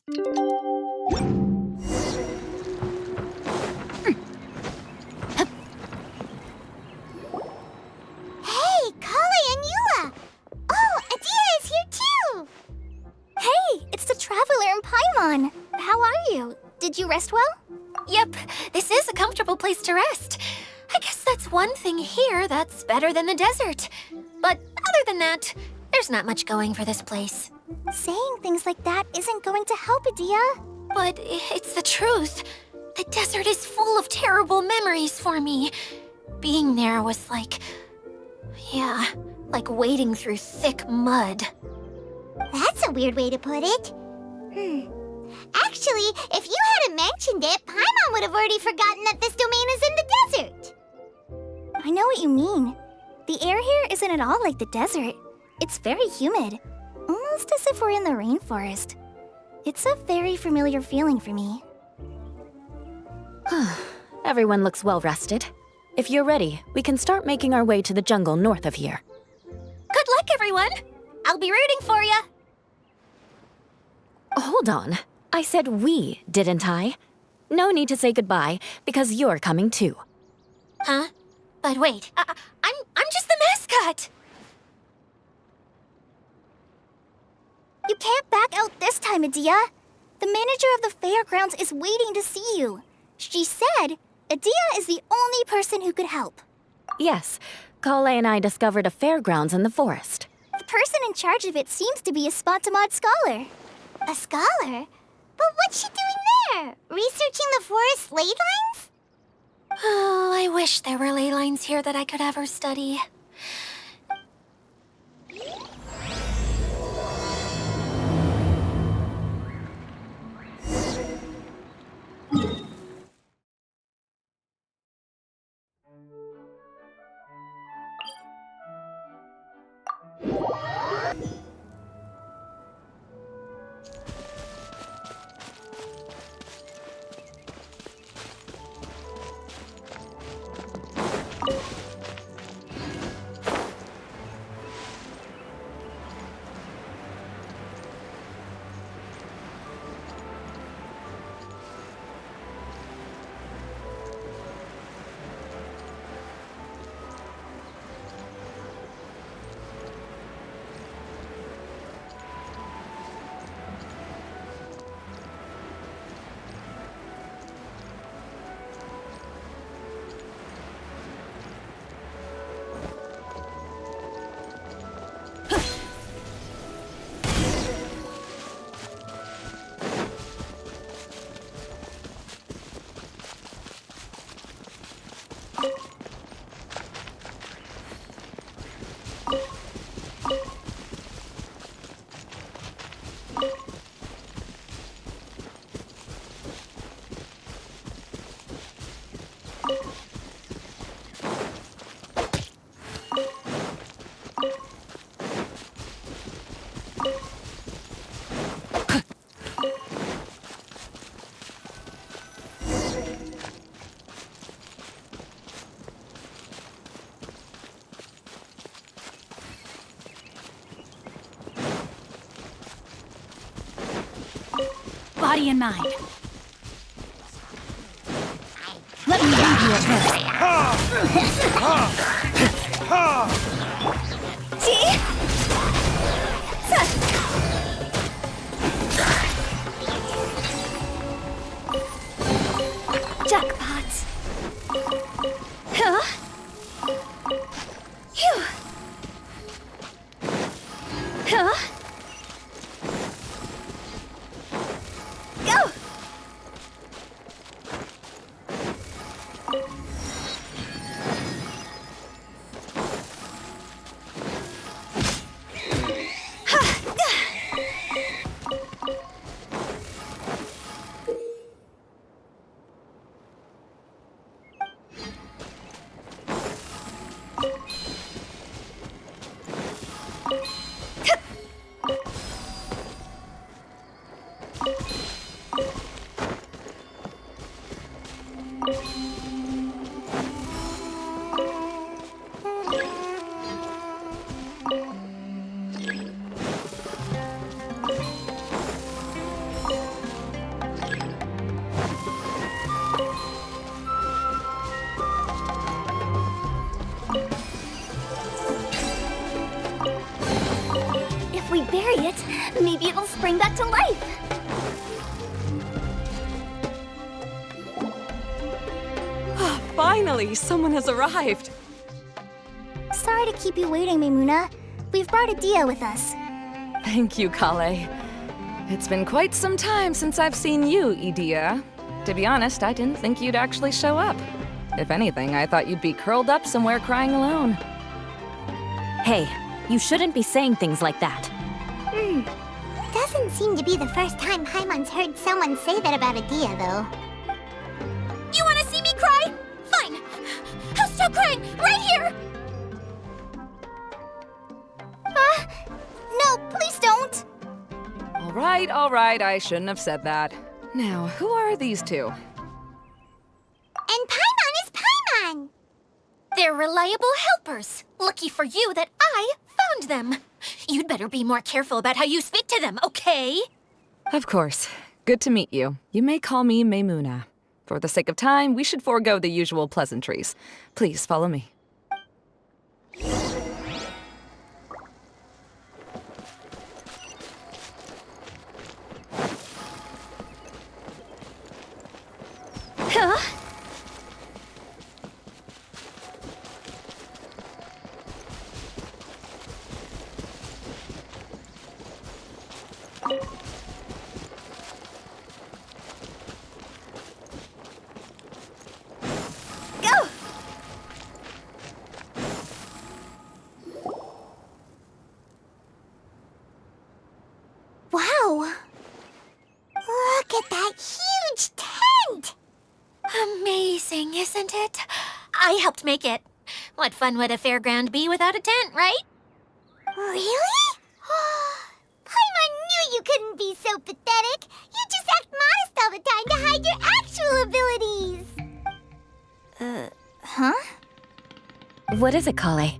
Hey, Kali and Eula! Oh, Adia is here too! Hey, it's the Traveler and Paimon. How are you? Did you rest well? Yep, this is a comfortable place to rest. I guess that's one thing here that's better than the desert. But other than that, there's not much going for this place. Saying things like that isn't going to help, Adia. But it's the truth. The desert is full of terrible memories for me. Being there was like wading through thick mud. That's a weird way to put it. Actually, if you hadn't mentioned it, Paimon would have already forgotten that this domain is in the desert. I know what you mean. The air here isn't at all like the desert. It's very humid, almost as if we're in the rainforest. It's a very familiar feeling for me. Everyone looks well rested. If you're ready, we can start making our way to the jungle north of here. Good luck, everyone! I'll be rooting for you! Hold on. I said we, didn't I? No need to say goodbye, because you're coming too. Huh? But wait, I'm just the mascot! You can't back out this time, Adia. The manager of the fairgrounds is waiting to see you. She said Adia is the only person who could help. Yes, Kale and I discovered a fairgrounds in the forest. The person in charge of it seems to be a Spontamod scholar. A scholar? But what's she doing there? Researching the forest ley lines? Oh, I wish there were ley lines here that I could ever study. Body and mind. Let me leave you at rest. Jackpot. Huh? Phew. Huh? Go! we bury it, maybe it'll spring back to life. Finally, someone has arrived. Sorry to keep you waiting, Maimuna. We've brought Adia with us. Thank you, Kale. It's been quite some time since I've seen you, Idia. To be honest, I didn't think you'd actually show up. If anything, I thought you'd be curled up somewhere crying alone. Hey, you shouldn't be saying things like that. Doesn't seem to be the first time Paimon's heard someone say that about Adia, though. You want to see me cry? Fine. I'll stop crying right here. No, please don't! All right, I shouldn't have said that. Now, who are these two? And Paimon is Paimon! They're reliable helpers. Lucky for you that I found them. You'd better be more careful about how you speak to them, okay? Of course. Good to meet you. You may call me Maimuna. For the sake of time, we should forego the usual pleasantries. Please follow me. Go! Wow! Look at that huge tent! Amazing, isn't it? I helped make it. What fun would a fairground be without a tent, right? Really? Paimon knew you couldn't be so pathetic. You just act modest all the time to hide your actual abilities. Huh? What is it, Kale?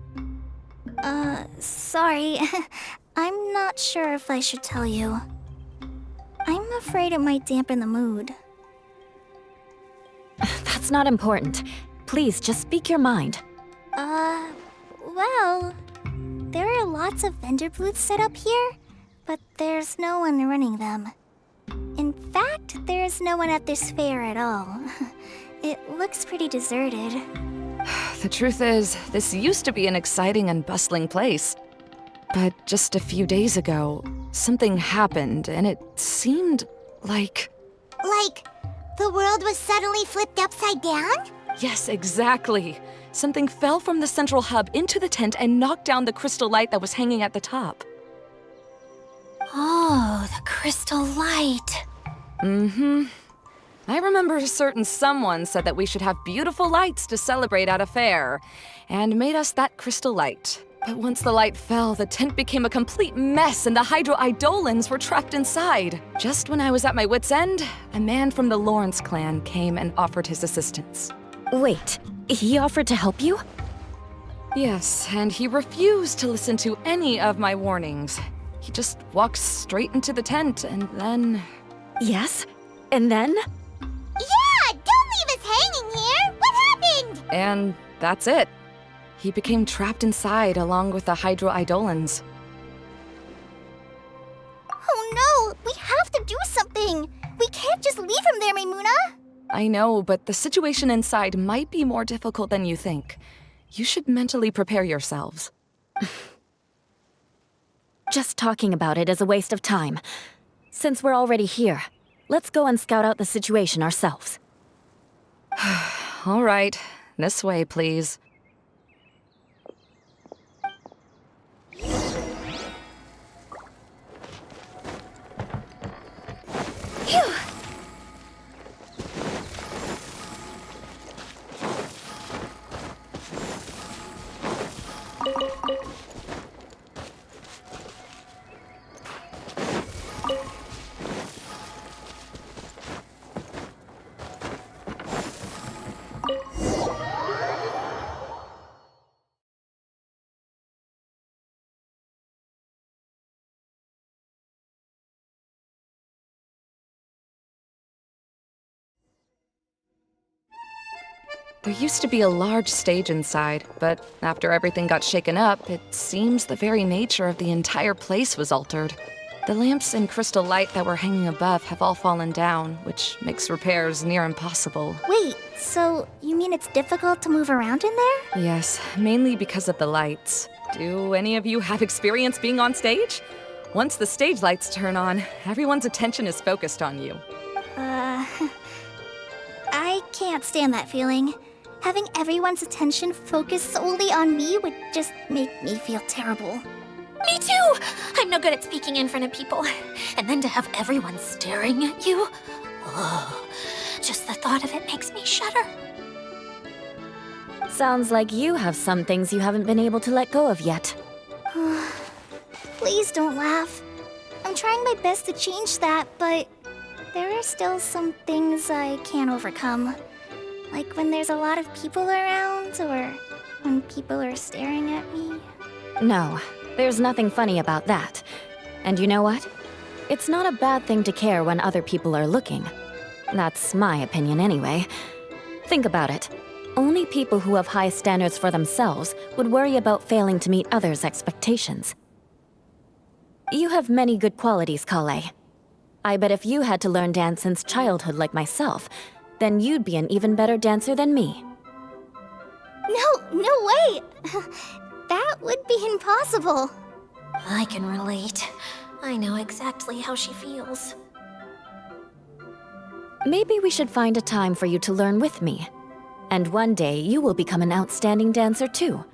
Sorry. I'm not sure if I should tell you. I'm afraid it might dampen the mood. That's not important. Please, just speak your mind. Well, there are lots of vendor booths set up here, but there's no one running them. In fact, there's no one at this fair at all. It looks pretty deserted. The truth is, this used to be an exciting and bustling place. But just a few days ago, something happened, and it seemed like... Like, the world was suddenly flipped upside down? Yes, exactly. Something fell from the central hub into the tent and knocked down the crystal light that was hanging at the top. Oh, the crystal light. Mm-hmm. I remember a certain someone said that we should have beautiful lights to celebrate at a fair, and made us that crystal light. But once the light fell, the tent became a complete mess and the Hydro-Eidolons were trapped inside. Just when I was at my wit's end, a man from the Lawrence clan came and offered his assistance. Wait, he offered to help you? Yes, and he refused to listen to any of my warnings. He just walked straight into the tent and then... Yes? And then? Yeah! Don't leave us hanging here! What happened? And that's it. He became trapped inside along with the Hydro-Eidolons. Oh no! We have to do something! We can't just leave him there, Maimuna! I know, but the situation inside might be more difficult than you think. You should mentally prepare yourselves. Just talking about it is a waste of time. Since we're already here, let's go and scout out the situation ourselves. All right, this way, please. Phew! There used to be a large stage inside, but after everything got shaken up, it seems the very nature of the entire place was altered. The lamps and crystal light that were hanging above have all fallen down, which makes repairs near impossible. Wait, so you mean it's difficult to move around in there? Yes, mainly because of the lights. Do any of you have experience being on stage? Once the stage lights turn on, everyone's attention is focused on you. I can't stand that feeling. Having everyone's attention focused solely on me would just make me feel terrible. Me too! I'm no good at speaking in front of people. And then to have everyone staring at you? Oh, just the thought of it makes me shudder. Sounds like you have some things you haven't been able to let go of yet. Please don't laugh. I'm trying my best to change that, but there are still some things I can't overcome. Like when there's a lot of people around, or when people are staring at me. No, there's nothing funny about that. And you know what? It's not a bad thing to care when other people are looking. That's my opinion anyway. Think about it. Only people who have high standards for themselves would worry about failing to meet others' expectations. You have many good qualities, Kale. I bet if you had to learn dance since childhood like myself, then you'd be an even better dancer than me. No way! That would be impossible. I can relate. I know exactly how she feels. Maybe we should find a time for you to learn with me. And one day, you will become an outstanding dancer too.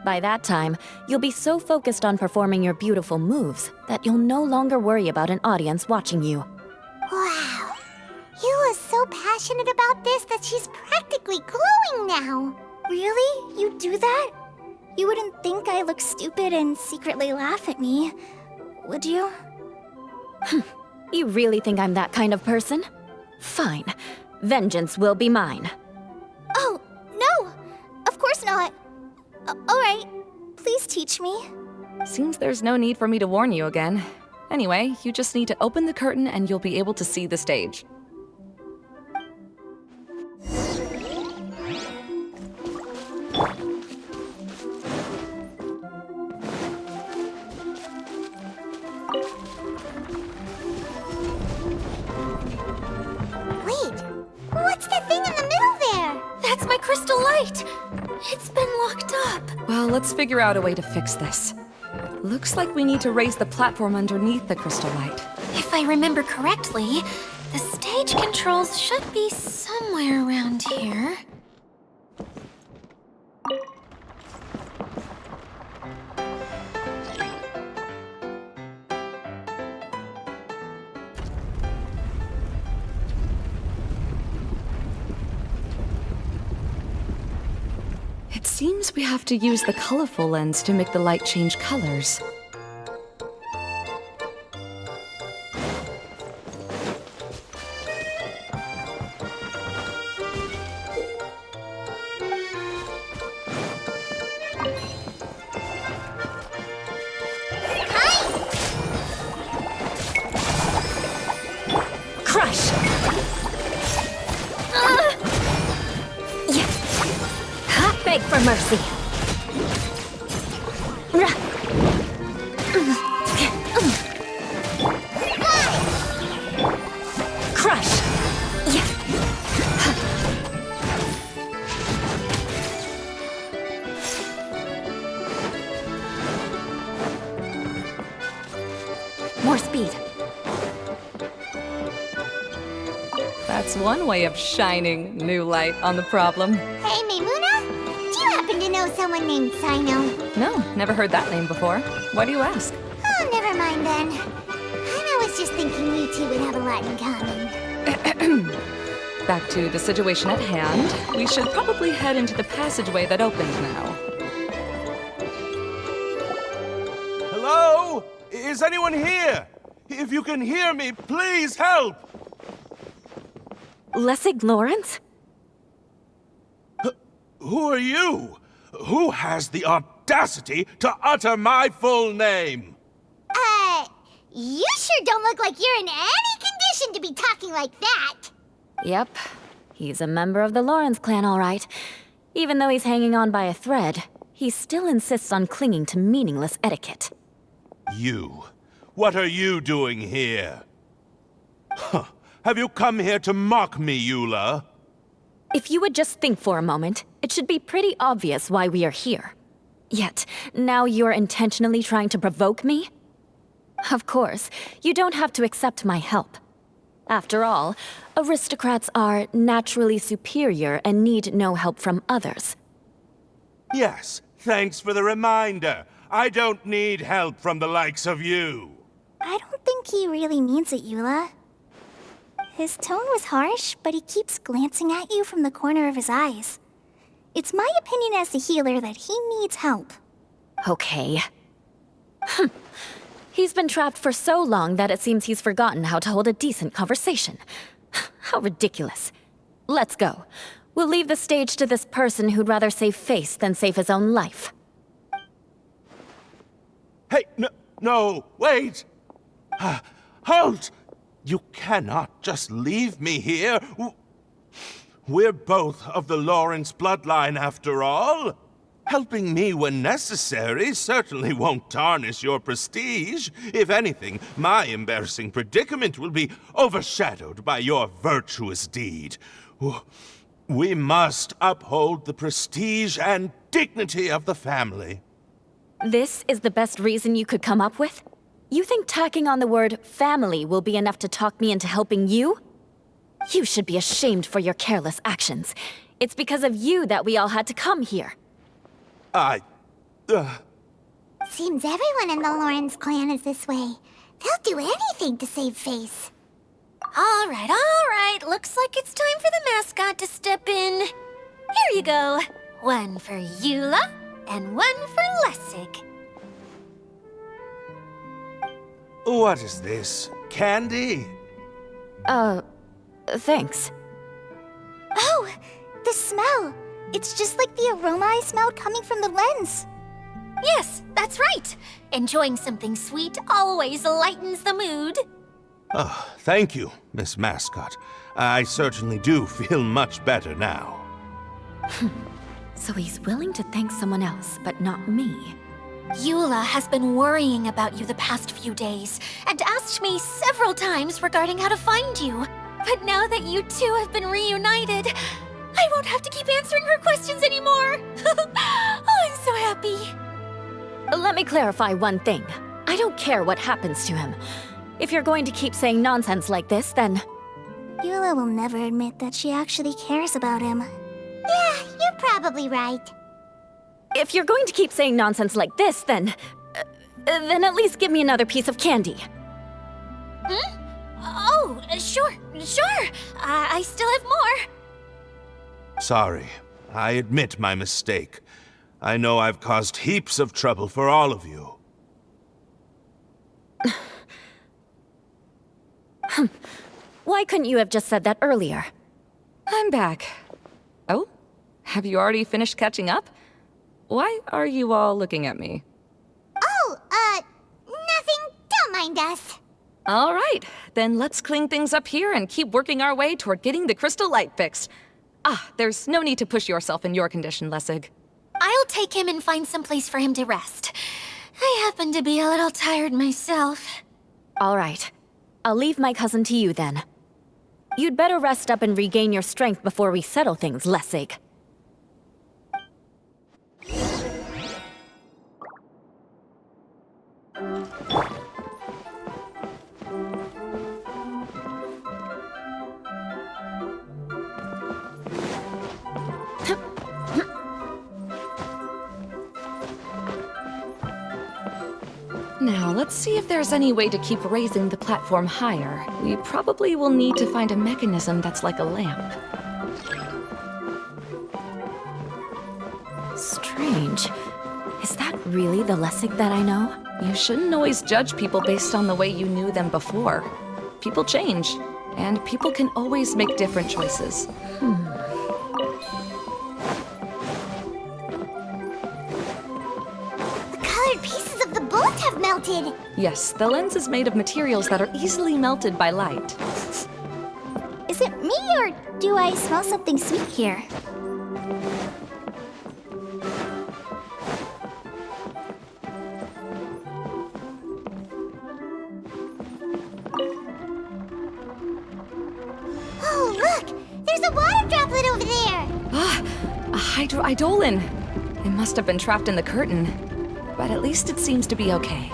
By that time, you'll be so focused on performing your beautiful moves that you'll no longer worry about an audience watching you. Wow. You are so passionate about this that she's practically glowing now. Really? You do that? You wouldn't think I look stupid and secretly laugh at me, would you? You really think I'm that kind of person? Fine. Vengeance will be mine. Oh, no! Of course not. Alright, please teach me. Seems there's no need for me to warn you again. Anyway, you just need to open the curtain and you'll be able to see the stage. Wait, what's that thing in the middle there? That's my crystal light! It's been locked up. Well, let's figure out a way to fix this. Looks like we need to raise the platform underneath the crystal light. If I remember correctly, the stage controls should be somewhere around here. It seems we have to use the colorful lens to make the light change colors. Crush! Beg for mercy. Crush! More speed. That's one way of shining new light on the problem. Hey, Maymuna? Do you happen to know someone named Sino? No, never heard that name before. Why do you ask? Oh, never mind then. I was just thinking you two would have a lot in common. Back to the situation at hand. We should probably head into the passageway that opened now. Hello? Is anyone here? If you can hear me, please help! Lessig Lawrence? Who are you? Who has the audacity to utter my full name? You sure don't look like you're in any condition to be talking like that. Yep. He's a member of the Lawrence clan, all right. Even though he's hanging on by a thread, he still insists on clinging to meaningless etiquette. You. What are you doing here? Huh. Have you come here to mock me, Eula? If you would just think for a moment, it should be pretty obvious why we are here. Yet, now you're intentionally trying to provoke me? Of course, you don't have to accept my help. After all, aristocrats are naturally superior and need no help from others. Yes, thanks for the reminder. I don't need help from the likes of you. I don't think he really means it, Eula. His tone was harsh, but he keeps glancing at you from the corner of his eyes. It's my opinion as the healer that he needs help. Okay. He's been trapped for so long that it seems he's forgotten how to hold a decent conversation. How ridiculous. Let's go. We'll leave the stage to this person who'd rather save face than save his own life. Hey, no, wait! Halt! You cannot just leave me here. We're both of the Lawrence bloodline, after all. Helping me when necessary certainly won't tarnish your prestige. If anything, my embarrassing predicament will be overshadowed by your virtuous deed. We must uphold the prestige and dignity of the family. This is the best reason you could come up with? You think tacking on the word family will be enough to talk me into helping you? You should be ashamed for your careless actions. It's because of you that we all had to come here. Seems everyone in the Lawrence clan is this way. They'll do anything to save face. All right. Looks like it's time for the mascot to step in. Here you go. One for Eula, and one for Lessig. What is this? Candy? Thanks. Oh, the smell. It's just like the aroma I smelled coming from the lens. Yes, that's right. Enjoying something sweet always lightens the mood. Oh, thank you, Miss Mascot. I certainly do feel much better now. So he's willing to thank someone else, but not me. Eula has been worrying about you the past few days and asked me several times regarding how to find you. But now that you two have been reunited, I won't have to keep answering her questions anymore. Oh, I'm so happy. Let me clarify one thing. I don't care what happens to him. If you're going to keep saying nonsense like this, then... Eula will never admit that she actually cares about him. Yeah, you're probably right. If you're going to keep saying nonsense like this, then at least give me another piece of candy. Hmm? Oh, sure. I still have more. Sorry. I admit my mistake. I know I've caused heaps of trouble for all of you. Why couldn't you have just said that earlier? I'm back. Oh? Have you already finished catching up? Why are you all looking at me? Oh, nothing. Don't mind us. All right, then let's clean things up here and keep working our way toward getting the crystal light fixed. There's no need to push yourself in your condition, Lessig. I'll take him and find some place for him to rest. I happen to be a little tired myself. All right. I'll leave my cousin to you then. You'd better rest up and regain your strength before we settle things, Lessig. Now, let's see if there's any way to keep raising the platform higher. We probably will need to find a mechanism that's like a lamp. Strange. Is that really the Lessig that I know? You shouldn't always judge people based on the way you knew them before. People change, and people can always make different choices. The colored pieces of the bullet have melted. Yes, the lens is made of materials that are easily melted by light. Is it me, or do I smell something sweet here? Oh, look! There's a water droplet over there! Ah, a hydroidolin. It must have been trapped in the curtain. But at least it seems to be okay.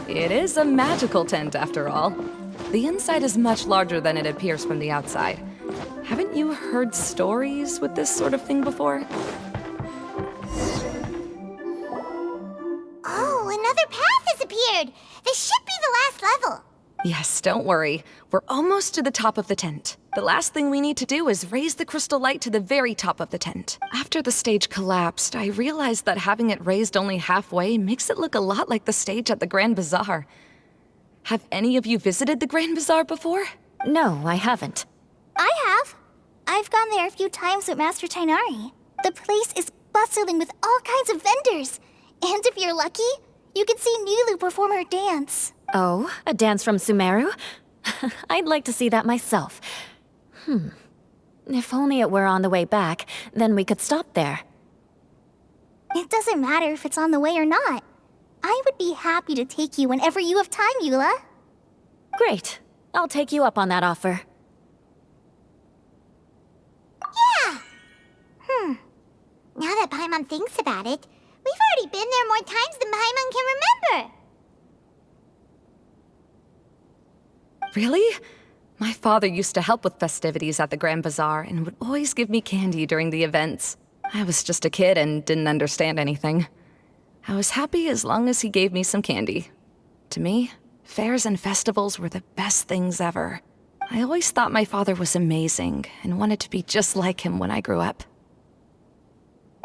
It is a magical tent, after all. The inside is much larger than it appears from the outside. Haven't you heard stories with this sort of thing before? Oh, another path has appeared! This should be the last level! Yes, don't worry. We're almost to the top of the tent. The last thing we need to do is raise the crystal light to the very top of the tent. After the stage collapsed, I realized that having it raised only halfway makes it look a lot like the stage at the Grand Bazaar. Have any of you visited the Grand Bazaar before? No, I haven't. I have. I've gone there a few times with Master Tainari. The place is bustling with all kinds of vendors. And if you're lucky, you can see Nilu perform her dance. Oh, a dance from Sumeru? I'd like to see that myself. If only it were on the way back, then we could stop there. It doesn't matter if it's on the way or not. I would be happy to take you whenever you have time, Eula. Great. I'll take you up on that offer. Yeah! Now that Paimon thinks about it, we've already been there more times than Paimon can remember. Really? My father used to help with festivities at the Grand Bazaar and would always give me candy during the events. I was just a kid and didn't understand anything. I was happy as long as he gave me some candy. To me, fairs and festivals were the best things ever. I always thought my father was amazing and wanted to be just like him when I grew up.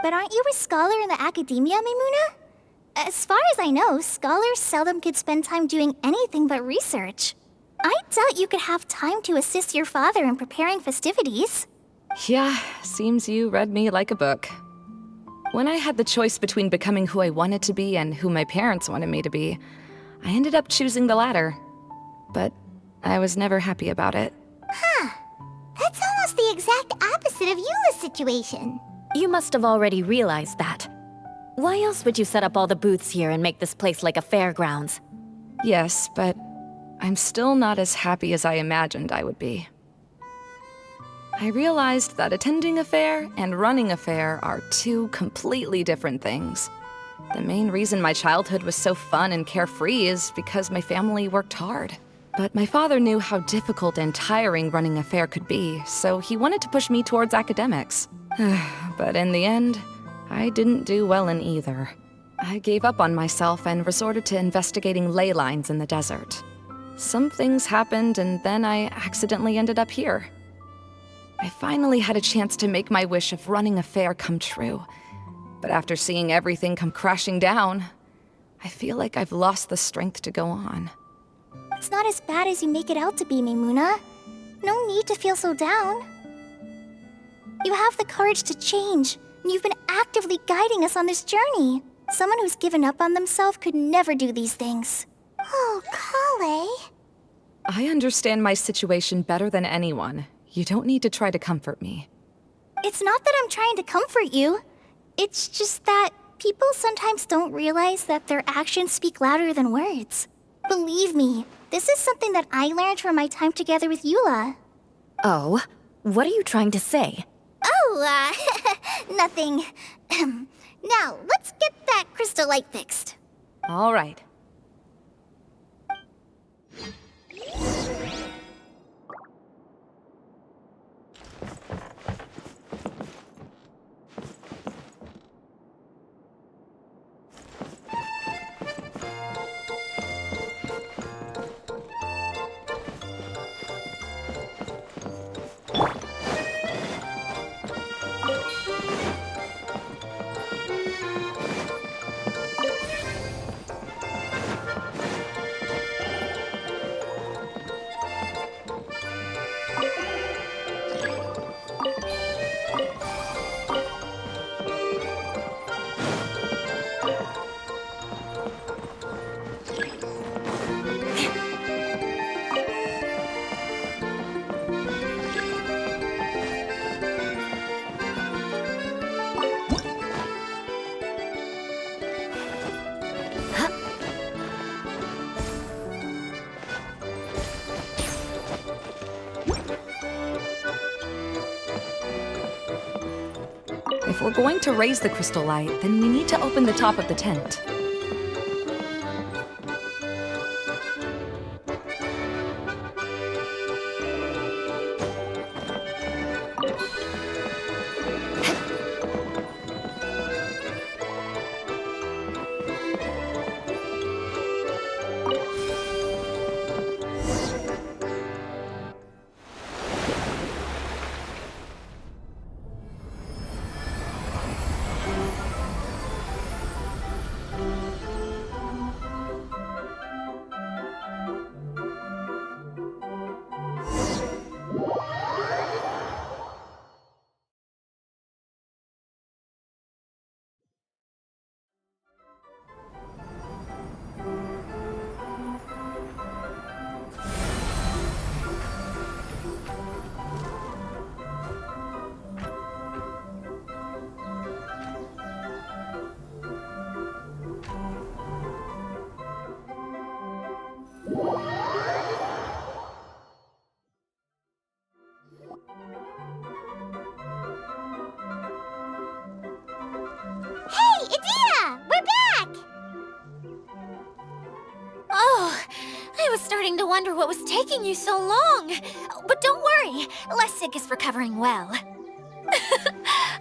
But aren't you a scholar in the academia, Maimuna? As far as I know, scholars seldom could spend time doing anything but research. I doubt you could have time to assist your father in preparing festivities. Yeah, seems you read me like a book. When I had the choice between becoming who I wanted to be and who my parents wanted me to be, I ended up choosing the latter. But I was never happy about it. That's almost the exact opposite of Eula's situation. You must have already realized that. Why else would you set up all the booths here and make this place like a fairgrounds? Yes, but I'm still not as happy as I imagined I would be. I realized that attending a fair and running a fair are two completely different things. The main reason my childhood was so fun and carefree is because my family worked hard. But my father knew how difficult and tiring running a fair could be, so he wanted to push me towards academics. But in the end, I didn't do well in either. I gave up on myself and resorted to investigating ley lines in the desert. Some things happened, and then I accidentally ended up here. I finally had a chance to make my wish of running a fair come true. But after seeing everything come crashing down, I feel like I've lost the strength to go on. It's not as bad as you make it out to be, Maimuna. No need to feel so down. You have the courage to change, and you've been actively guiding us on this journey. Someone who's given up on themselves could never do these things. Oh, Kale. I understand my situation better than anyone. You don't need to try to comfort me. It's not that I'm trying to comfort you. It's just that people sometimes don't realize that their actions speak louder than words. Believe me, this is something that I learned from my time together with Eula. Oh, what are you trying to say? Oh, nothing. Now, let's get that crystal light fixed. All right. If we're going to raise the crystal light, then we need to open the top of the tent. Hey, Adina! We're back! Oh, I was starting to wonder what was taking you so long. But don't worry, Lessig is recovering well.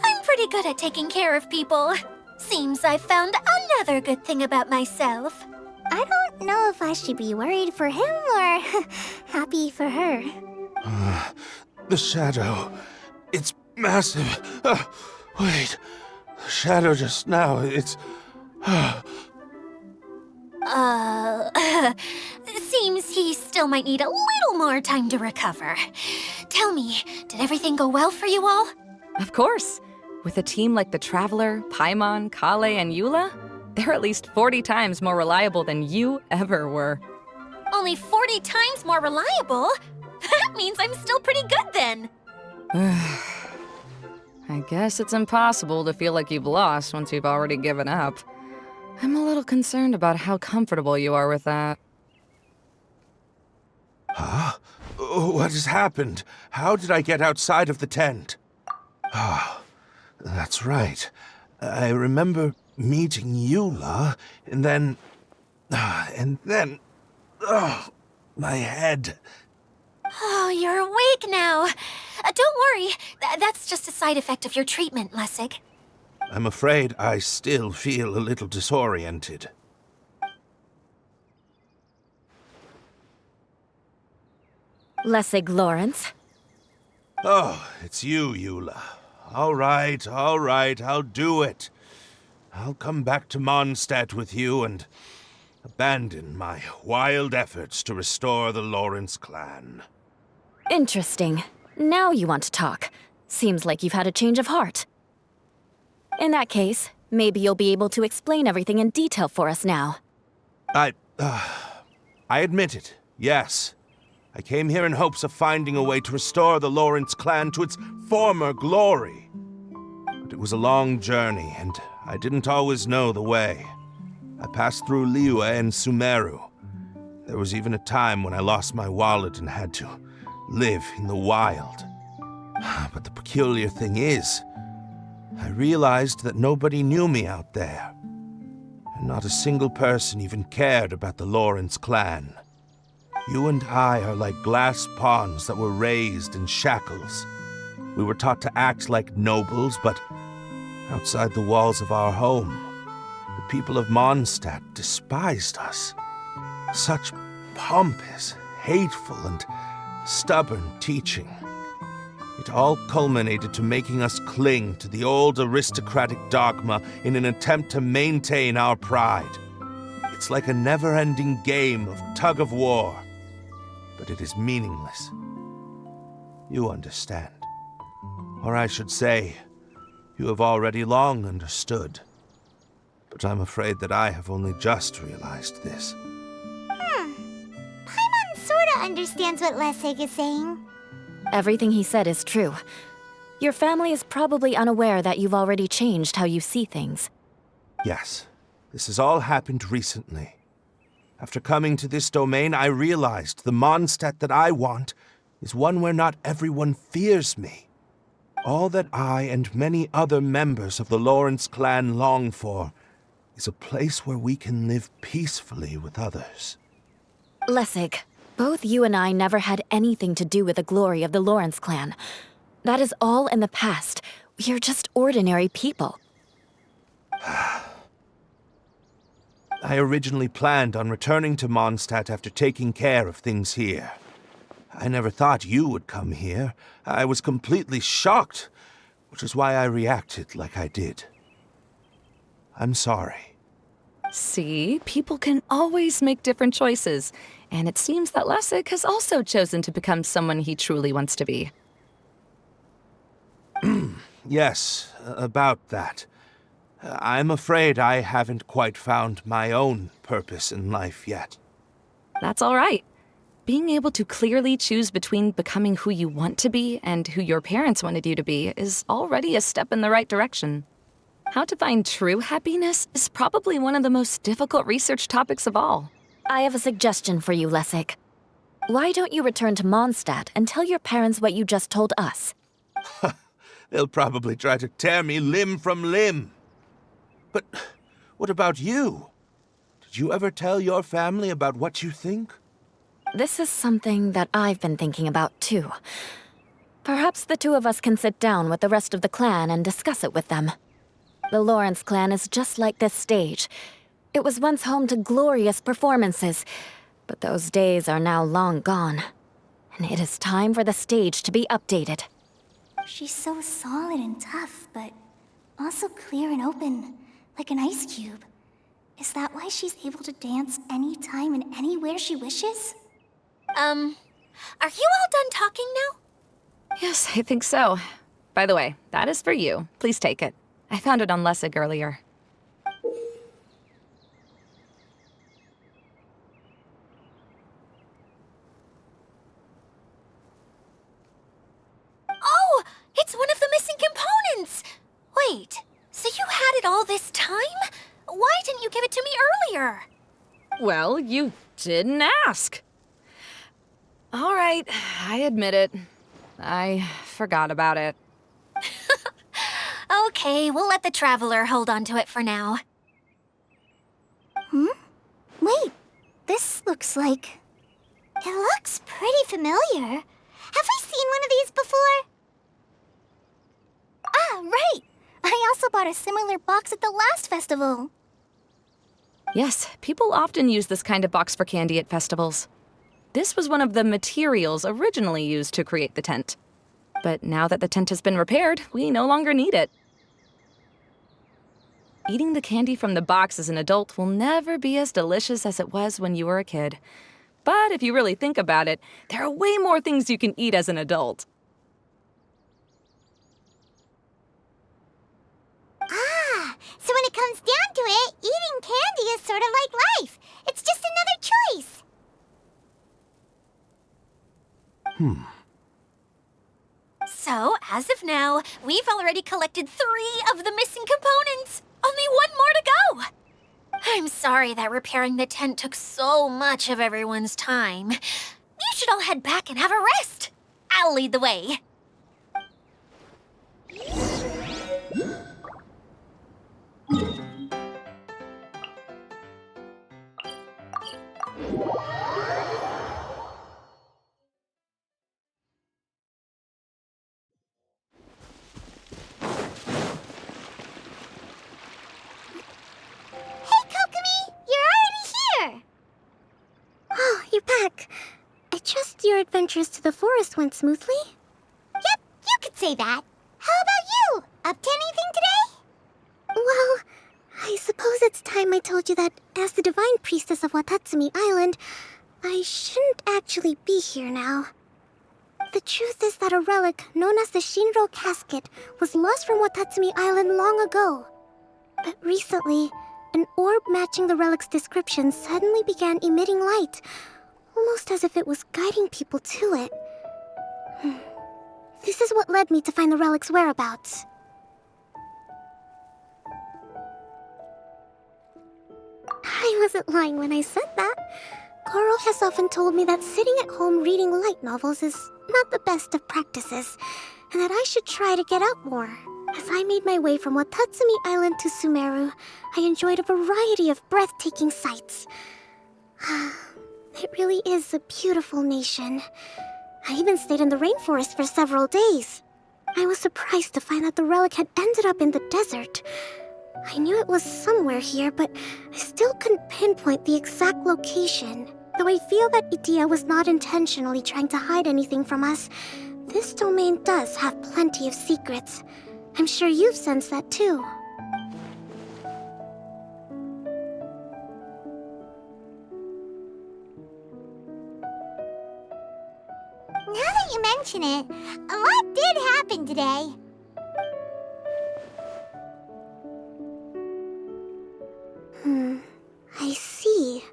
I'm pretty good at taking care of people. Seems I've found another good thing about myself. I don't know if I should be worried for him or happy for her. The shadow. It's massive. Wait. The shadow just now. It's. Seems he still might need a little more time to recover. Tell me, did everything go well for you all? Of course. With a team like the Traveler, Paimon, Kale, and Eula, they're at least 40 times more reliable than you ever were. Only 40 times more reliable? That means I'm still pretty good then. I guess it's impossible to feel like you've lost once you've already given up. I'm a little concerned about how comfortable you are with that. Huh? What has happened? How did I get outside of the tent? Ah, that's right. I remember meeting Eula, and then... my head. Oh, you're awake now. Don't worry, that's just a side effect of your treatment, Lessig. I'm afraid I still feel a little disoriented. Lessig Lawrence? Oh, it's you, Eula. All right, I'll do it. I'll come back to Mondstadt with you and abandon my wild efforts to restore the Lawrence clan. Interesting. Now you want to talk. Seems like you've had a change of heart. In that case, maybe you'll be able to explain everything in detail for us now. I admit it, yes. I came here in hopes of finding a way to restore the Lawrence clan to its former glory. But it was a long journey, and I didn't always know the way. I passed through Liyue and Sumeru. There was even a time when I lost my wallet and had to live in the wild. But the peculiar thing is, I realized that nobody knew me out there. And not a single person even cared about the Lawrence clan. You and I are like glass pawns that were raised in shackles. We were taught to act like nobles, but outside the walls of our home, the people of Mondstadt despised us. Such pompous, hateful, and stubborn teaching. It all culminated to making us cling to the old aristocratic dogma in an attempt to maintain our pride. It's like a never-ending game of tug-of-war, but it is meaningless. You understand. Or I should say, you have already long understood. But I'm afraid that I have only just realized this. Paimon sorta understands what Lessig is saying. Everything he said is true. Your family is probably unaware that you've already changed how you see things. Yes, this has all happened recently. After coming to this domain, I realized the Mondstadt that I want is one where not everyone fears me. All that I and many other members of the Lawrence clan long for is a place where we can live peacefully with others. Lessig, both you and I never had anything to do with the glory of the Lawrence clan. That is all in the past. We are just ordinary people. I originally planned on returning to Mondstadt after taking care of things here. I never thought you would come here. I was completely shocked, which is why I reacted like I did. I'm sorry. See, people can always make different choices, and it seems that Lessig has also chosen to become someone he truly wants to be. Yes, about that. I'm afraid I haven't quite found my own purpose in life yet. That's all right. Being able to clearly choose between becoming who you want to be and who your parents wanted you to be is already a step in the right direction. How to find true happiness is probably one of the most difficult research topics of all. I have a suggestion for you, Lessig. Why don't you return to Mondstadt and tell your parents what you just told us? They'll probably try to tear me limb from limb. But what about you? Did you ever tell your family about what you think? This is something that I've been thinking about, too. Perhaps the two of us can sit down with the rest of the clan and discuss it with them. The Lawrence clan is just like this stage. It was once home to glorious performances, but those days are now long gone. And it is time for the stage to be updated. She's so solid and tough, but also clear and open, like an ice cube. Is that why she's able to dance anytime and anywhere she wishes? Are you all done talking now? Yes, I think so. By the way, that is for you. Please take it. I found it on Lessig earlier. Oh, it's one of the missing components! Wait, so you had it all this time? Why didn't you give it to me earlier? Well, you didn't ask. All right, I admit it. I forgot about it. Okay, we'll let the Traveler hold on to it for now. Wait, this looks like... It looks pretty familiar. Have I seen one of these before? Ah, right! I also bought a similar box at the last festival. Yes, people often use this kind of box for candy at festivals. This was one of the materials originally used to create the tent. But now that the tent has been repaired, we no longer need it. Eating the candy from the box as an adult will never be as delicious as it was when you were a kid. But if you really think about it, there are way more things you can eat as an adult. Ah, so when it comes down to it, eating candy is sort of like life. It's just another choice. So, as of now, we've already collected 3 of the missing components. Only 1 more to go. I'm sorry that repairing the tent took so much of everyone's time. You should all head back and have a rest. I'll lead the way. Hey, Kokomi! You're already here! Oh, you're back. I trust your adventures to the forest went smoothly? Yep, you could say that. How about you? Up to anything today? Well, I suppose it's time I told you that as the divine priestess of Watatsumi Island, I shouldn't actually be here now. The truth is that a relic known as the Shinro Casket was lost from Watatsumi Island long ago. But recently, an orb matching the relic's description suddenly began emitting light, almost as if it was guiding people to it. This is what led me to find the relic's whereabouts. I wasn't lying when I said that. Goro has often told me that sitting at home reading light novels is not the best of practices, and that I should try to get out more. As I made my way from Watatsumi Island to Sumeru, I enjoyed a variety of breathtaking sights. It really is a beautiful nation. I even stayed in the rainforest for several days. I was surprised to find that the relic had ended up in the desert. I knew it was somewhere here, but I still couldn't pinpoint the exact location. Though I feel that Idia was not intentionally trying to hide anything from us, this domain does have plenty of secrets. I'm sure you've sensed that too. Now that you mention it, a lot did happen today. I see.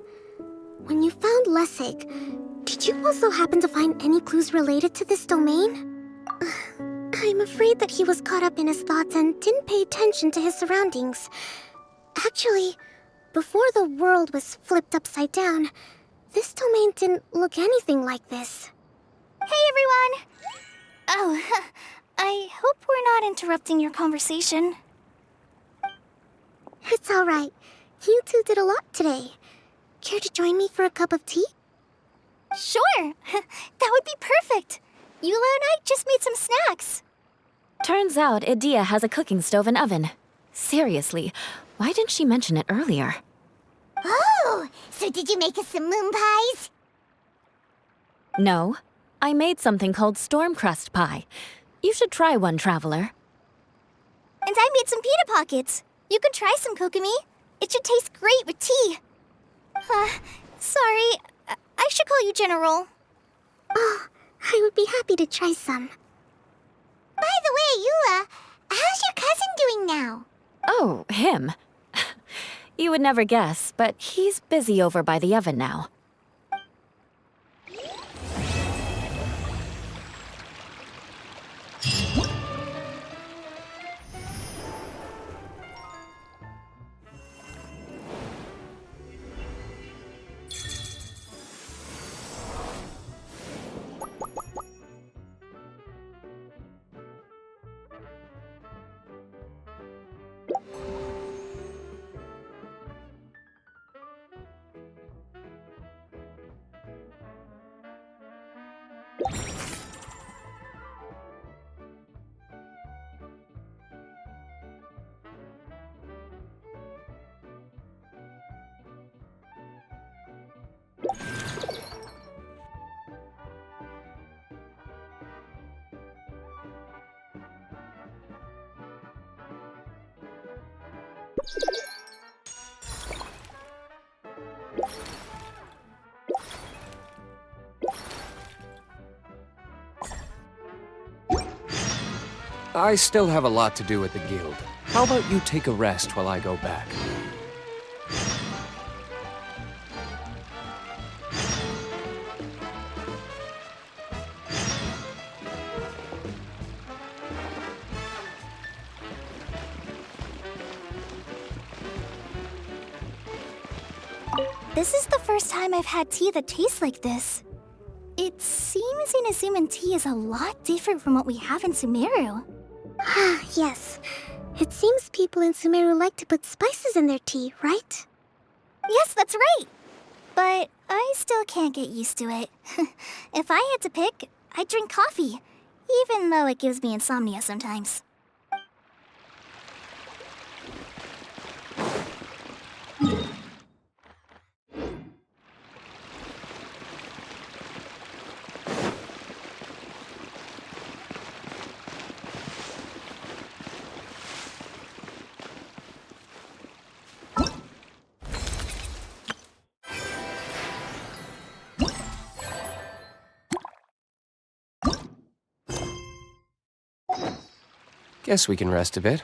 When you found Lessig, did you also happen to find any clues related to this domain? I'm afraid that he was caught up in his thoughts and didn't pay attention to his surroundings. Actually, before the world was flipped upside down, this domain didn't look anything like this. Hey, everyone! Oh, I hope we're not interrupting your conversation. It's all right. You two did a lot today. Care to join me for a cup of tea? Sure! That would be perfect! Eula and I just made some snacks. Turns out Idia has a cooking stove and oven. Seriously, why didn't she mention it earlier? Oh, so did you make us some moon pies? No, I made something called storm crust pie. You should try one, Traveler. And I made some pita pockets. You could try some, Kokomi. It should taste great with tea. Sorry, I should call you General. Oh, I would be happy to try some. By the way, Eula, how's your cousin doing now? Oh, him. You would never guess, but he's busy over by the oven now. I still have a lot to do at the guild. How about you take a rest while I go back? This is the first time I've had tea that tastes like this. It seems Inazuman tea is a lot different from what we have in Sumeru. Yes. It seems people in Sumeru like to put spices in their tea, right? Yes, that's right. But I still can't get used to it. If I had to pick, I'd drink coffee, even though it gives me insomnia sometimes. Guess we can rest a bit.